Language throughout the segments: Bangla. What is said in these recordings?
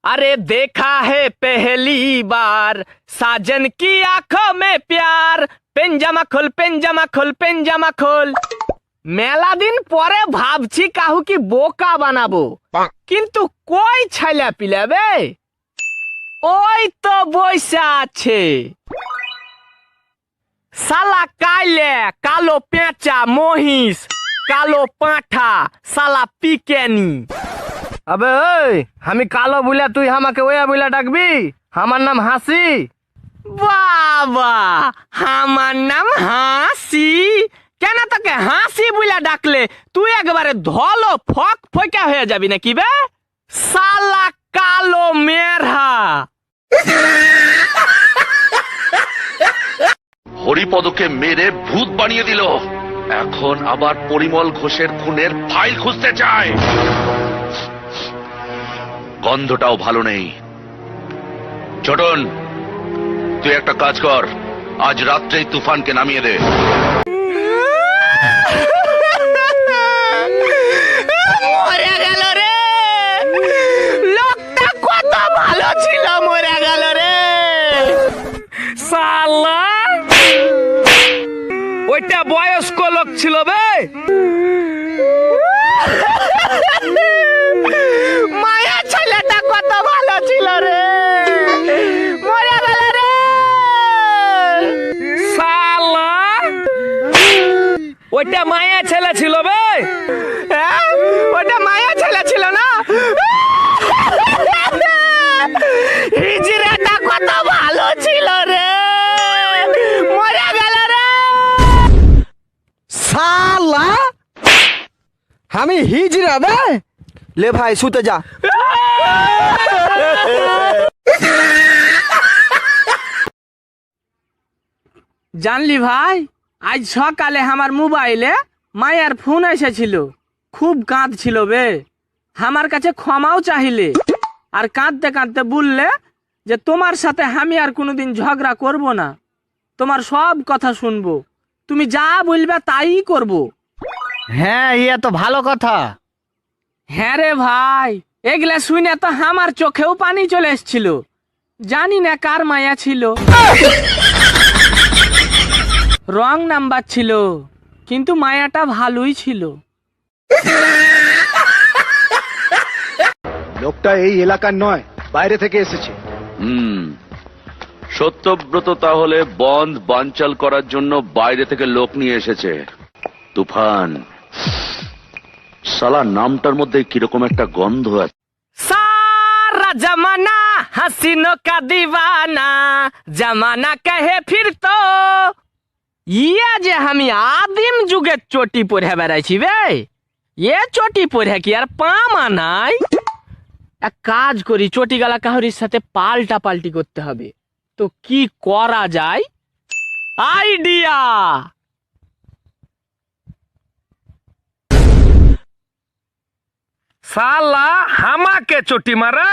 अरे देखा है पहली बार साजन की आंखों में प्यार। पेंजामा खोल पेंजामा खोल पेंजामा खोल। মেলা দিন পরে ভাবছি কাহু কি বোকা বানাবো, কিন্তু কই ছেলে পিলাবে? ওই তো বইসা আছে শালা কাইলে কালো পেঁচা মহিষ, কালো পাঁঠা, শালা পিকেনি। আবে ওই আমি কালো বুলা তুই আমাকে ওয়া বুলা ডাকবি? আমার নাম হাসি। বাবা আমার নাম হাসি? কেন তোকে হাসি বুলা ডাকলে তুই একবারে ধলো ফক ফকা হয়ে যাবি নাকি বে শালা কালো মেরহা। হরিপদকে মেরে ভূত বানিয়ে দিল, এখন আবার পরিমল ঘোষের খুনের ফাইল খুঁজতে চায়। গন্ধটাও ভালো নেই। ছোটন তুই একটা কাজ কর, আজ রাত্রেই তুফানকে নামিয়ে দে। মরে গেল রে, লোকটা কত ভালো ছিল, মরে গেল রে শালা। ওইটা বয়স্ক লোক ছিল বে, মায়া ছেলেটা কত ভালো ছিল রে, মরে গেল রে শালা। ওইটা মায়া ছেলে ছিল বে, ওটা মায়া ছেলে ছিল না। হিজড়াটা কত ভালো ছিল রে, মরে গেল রে শালা। আমি হিজড়া বে? ले भाई सुते जा। জানলি ভাই, আজ সকালে আমার মোবাইলে মায়ের ফোন এসেছিল, খুব কাঁদছিল বে। আমার কাছে ক্ষমাও চাইলে, আর কাঁদতে কাঁদতে বললে যে তোমার সাথে আমি আর কোনোদিন ঝগড়া করব না, তোমার সব কথা শুনবো, তুমি যা বলবে তাই করব। হ্যাঁ ইয়ে তো ভালো কথা। হ্যাঁ রে ভাই, এগুলা শুনে তো আমার চোখেও পানি চলে এসেছিল। জানি না কার মায়া ছিল, রং নাম্বার ছিল, কিন্তু মায়াটা ভালোই ছিল। লোকটা এই এলাকার নয়, বাইরে থেকে এসেছে। সত্যব্রত তাহলে বন্ধ বানচাল করার জন্য বাইরে থেকে লোক নিয়ে এসেছে। তুফান শালা নামটার মধ্যে কিরকম একটা গন্ধ আছে। सारा जमाना हसीनों का दीवाना, जमाना कहे फिर तो ইয়া যে আমি আদিম যুগের চটি পরে বেড়াইছি বে, এ চটি পরে কি আর পামা নাই? এক কাজ করি, চটি গালা কাহরির সাথে পাল্টা পাল্টি করতে হবে। তো কি করা যায়? আইডিয়া! साला हमाके चोटी मारा।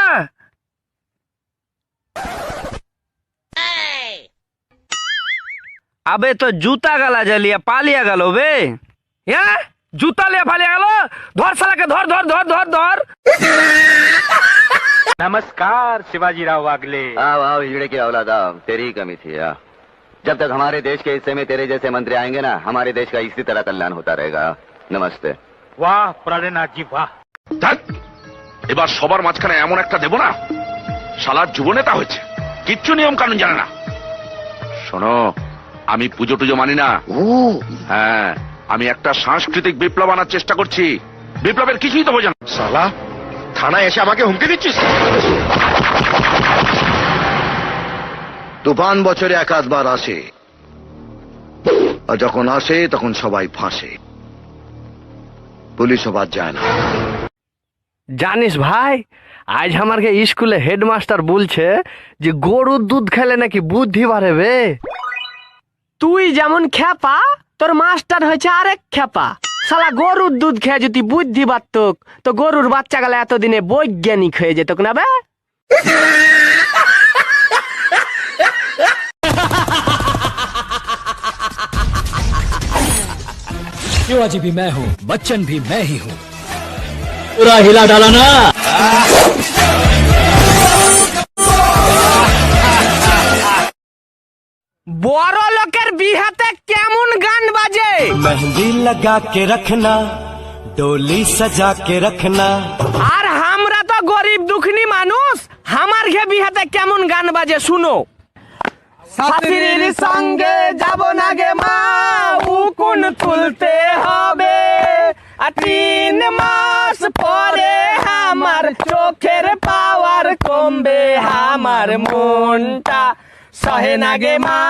अबे तो जूता गला जलिया पालिया गलो बे। यहाँ जूता लिया फालिया गलो, धर साला के धर धर धर धर धर। नमस्कार शिवाजी राव वागले। आओ आओ हिजड़े की औलाद आओ, तेरी ही कमी थी। जब तक हमारे देश के हिस्से में तेरे जैसे मंत्री आएंगे ना, हमारे देश का इसी तरह कल्याण होता रहेगा। नमस्ते। वाह प्राणनाथ जी वाह। এবার সবার মাঝখানে এমন একটা দেব না, শালার যুবনেতা হয়েছে, কিচ্ছু নিয়ম কানুন জানে না। শোনো, আমি পুজো টুজো মানি না। হ্যাঁ, আমি একটা সাংস্কৃতিক বিপ্লব আনার চেষ্টা করছি। বিপ্লবের কিছুই তো বোঝেন। শালা থানায় এসে আমাকে হুমকি দিচ্ছিস? তুফান বছরে একাধবার আসে, আর যখন আসে তখন সবাই ফাঁসে, পুলিশ বাদ যায় না। জানিস ভাই, আজ আমাকে স্কুলে হেডমাস্টার বলছে যে গরুর দুধ খেলে নাকি বুদ্ধি বাড়ে বে। তুই যেমন খেপা, তোর মাস্টার হয়েছে আরেক খেপা। শালা গরুর দুধ খেয়ে যদি বুদ্ধি বাড়তক, তো গরুর বাচ্চা গেলে এতদিনে বৈজ্ঞানিক হয়ে যেত না বে। शिवाजी भी मैं हूँ, बच्चन भी मैं ही हूँ। पूरा हिला डाला ना। मेहंदी लगा के रखना, डोली सजा के रखना। আর আমরা তো গরিব দুঃখী মানুষ, আমার ঘে বিহাতে কেমন গান বাজে শুনো। শাশুড়ির সঙ্গে যাব না গে মা, উকুন তুলতে হবে। আর 3 মাস পরে আমার চোখের পাওয়ার কমবে, আমার মনটা সহে না গে মা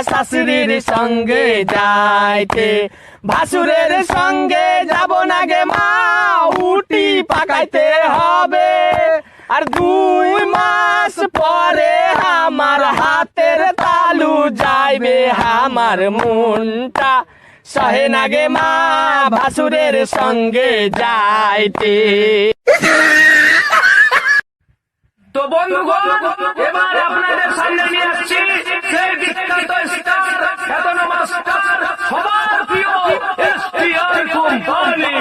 শাশুড়ির সঙ্গে যাইতে। ভাসুরের সঙ্গে যাব না গে মা, উটি পাকাইতে হবে। আর 2 মাস পরে আমার হাতের তালু যাইবে, আমার মনটা সহে না গে মা ভাসুরের সঙ্গে যাইতে। তো বন্ধুগণ, এবার আপনাদের সামনে নিয়ে আসছি সেই বিখ্যাত স্টার, খ্যাতনামা মাস্টার, সবার প্রিয় এসটিআর কোম্পানি।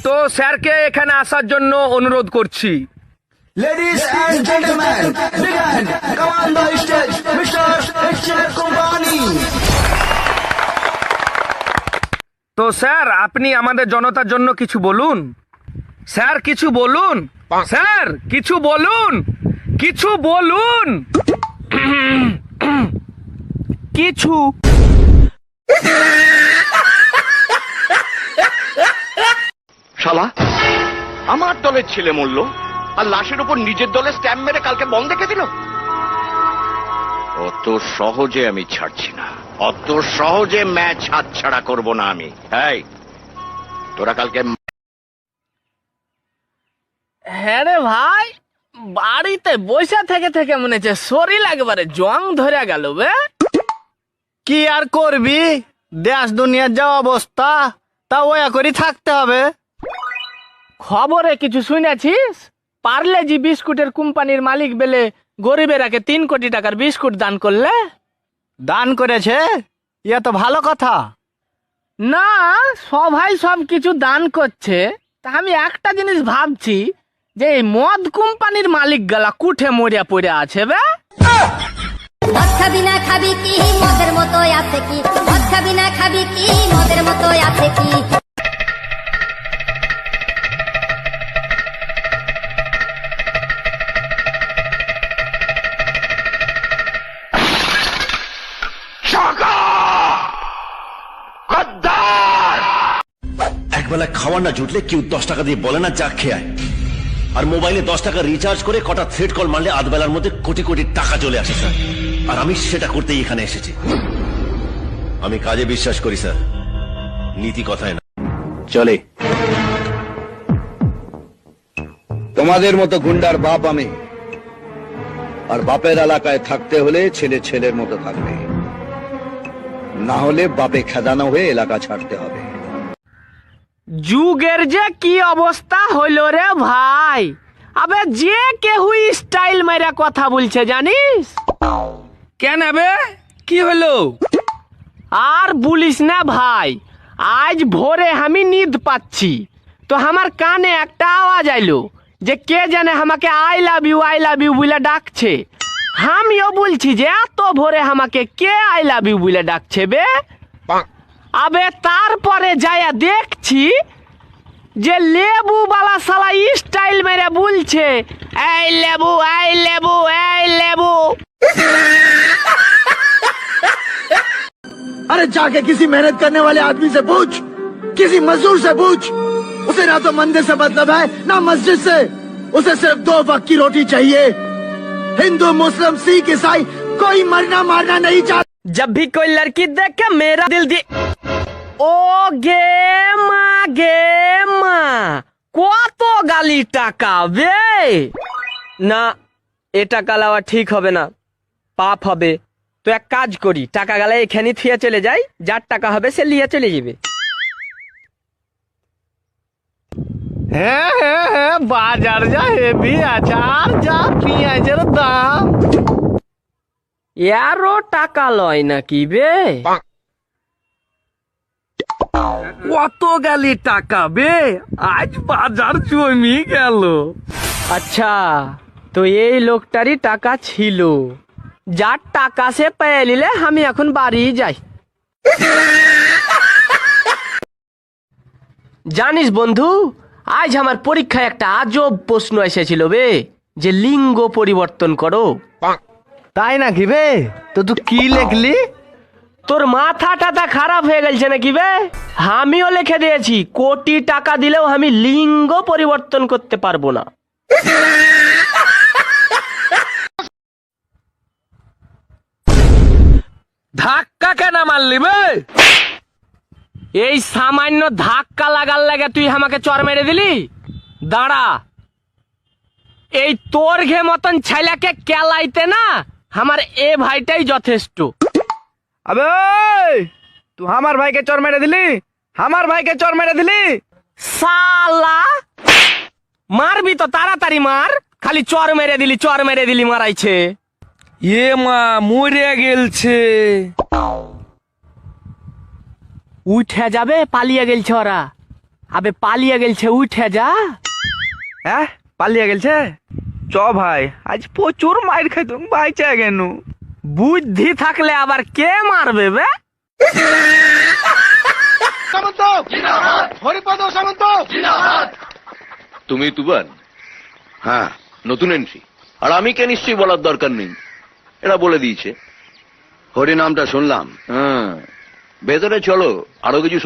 তো স্যারকে এখানে আসার জন্য অনুরোধ করছি। Ladies and gentlemen, big hand, come on the stage, Mr. H.R. Company. তো স্যার আপনি আমাদের জনতার জন্য কিছু বলুন। স্যার কিছু বলুন, স্যার কিছু বলুন, কিছু বলুন। কিছু শালা আমার দলের ছেলে মরল, আর লাশের উপর নিজের দলের স্ট্যাম্প মেরে কালকে বন্ধ দেখে দিল। অত সহজে আমি ছাড়ছি না, অত সহজে ম্যাচ হাতছাড়া করব না আমি। এই তোরা কালকে হ্যাঁ রে ভাই, বাড়িতে বসে থেকে থেকে মনে হচ্ছে শরীর একেবারে জং ধরে গেল বে। কি আর করবি, দেশ দুনিয়ার যা অবস্থা, তা ওয়া করে থাকতে হবে। খবরে কিছু শুনেছিস? পার্লেজি বিস্কুটের কোম্পানির মালিক বেলে গরিবেরাকে 3 কোটি টাকার বিস্কুট দান করলে। দান করেছে, ইয়া তো ভালো কথা। না, সবাই সব কিছু দান করছে, তা আমি একটা জিনিস ভাবছি যে এই মদ কোম্পানির মালিক গলা কুঠে মরিয়া পড়ে আছে বে। মদ খাবি না খাবি কি মদের মতো আছে কি, মদ খাবি না খাবি কি মদের মতো আছে কি। একবেলা খাওয়ার না জুটলে কেউ 10 টাকা দিয়ে বলে না যা খেয়ে আয়, আর মোবাইলে 10 টাকা রিচার্জ করে কটা থ্রেড কল মারলে আধবেলার মধ্যে কোটি কোটি টাকা চলে আসে স্যার। আর আমি সেটা করতেই এখানে এসেছি। আমি কাজে বিশ্বাস করি স্যার, নীতি কথায় না। চলে তোমাদের মতো গুন্ডার বাপ আমি, আর বাপের এলাকায় থাকতে হলে ছেলে ছেলের মতো থাকবে, না হলে বাপে খেদানো হয়ে এলাকা ছাড়তে হবে। যুগের যে কি অবস্থা হইল রে ভাই, আবে যে কেহু স্টাইল মাইরা কথা বলছে জানিস কেন বে? কি হলো? আর বলিস না ভাই, আজ ভোরে আমি নিদ পাচ্ছি তো আমার কানে একটা আওয়াজ আইলো যে কে জানে আমাকে আই লাভ ইউ বলে ডাকছে। আমিও বলছি যে এত ভোরে আমাকে কে আই লাভ ইউ বলে ডাকছে বে। আবে তারপরে যাইয়া দেখছি যে লেবু বালা সালা স্টাইল মেরে বলছে এই লেবু এই লেবু এই লেবু। अरे जाके किसी मेहनत करने वाले आदमी से पूछ, किसी मजदूर से पूछ, उसे ना तो मंदिर से मतलब है ना मस्जिद से, उसे सिर्फ 2 वक्त की रोटी चाहिए। हिंदू मुस्लिम सिख ईसाई कोई मरना मारना नहीं चाहता। जब भी कोई लड़की देख के मेरा दिल ও গে মা কত গালি টাকা বে। না, এ টাকা লাওয়া ঠিক হবে না, পাপ হবে। তো এক কাজ করি, টাকা গালা এখানে থিয়ে চলে যাই, যার টাকা হবে সে লিয়ে চলে যাবে। হ্যাঁ হ্যাঁ হ্যাঁ, বাজার যা হেভি আছে, আর যা পেঁয়াজের দাম। এরও টাকা লয় নাকি বে? কত গালি টাকা বে, আজ বাজার জমি গেল। আচ্ছা, তো এই লোকটারই টাকা ছিল, যার টাকা সে পেয়ে নিলে আমি এখন বাড়ি যাই। জানিস বন্ধু, আজ আমার পরীক্ষায় একটা আজব প্রশ্ন এসেছিল বে, যে লিঙ্গ পরিবর্তন করো। তাই নাকি বে? তো তুই কি লিখলি? তোর মাথা টাথা খারাপ হয়ে গেছে নাকি বে? আমিও লিখে দিয়েছি, কোটি টাকা দিলেও আমি লিঙ্গ পরিবর্তন করতে পারবো না। ধাক্কা কেন মারলি বে? এই সামান্য ধাক্কা লাগার লাগে তুই আমাকে চর মেরে দিলি? দাঁড়া, এই তোর ঘে মতন ছেলেকে কেলাইতে না আমার এ ভাইটাই যথেষ্ট। আবে তুই আমার ভাইকে চর মেরে দিলি? আমার ভাইকে চর মেরে দিলি? শালা মারবি তো তাড়াতাড়ি মার, খালি চর মেরে দিলি মারাইছে। এ মা মরে গেলছে। উঠে যাবে, পালিয়ে গেলছে ওরা। আবে পালিয়ে গেলছে, উঠে যা। হ্যাঁ পালিয়ে গেলছে? চ ভাই, আজ প্রচুর মাইর খাইতো, বাইচে গেল। বুদ্ধি থাকলে আবার কে মারবে বে? তুমি তুবান? হ্যাঁ, নতুন এন্ট্রি। আর আমি কে নিশ্চয়ই বলার দরকার নেই, এরা বলে দিয়েছে। হরি নামটা শুনলাম, হ্যাঁ, ভেতরে চলো, আরো কিছু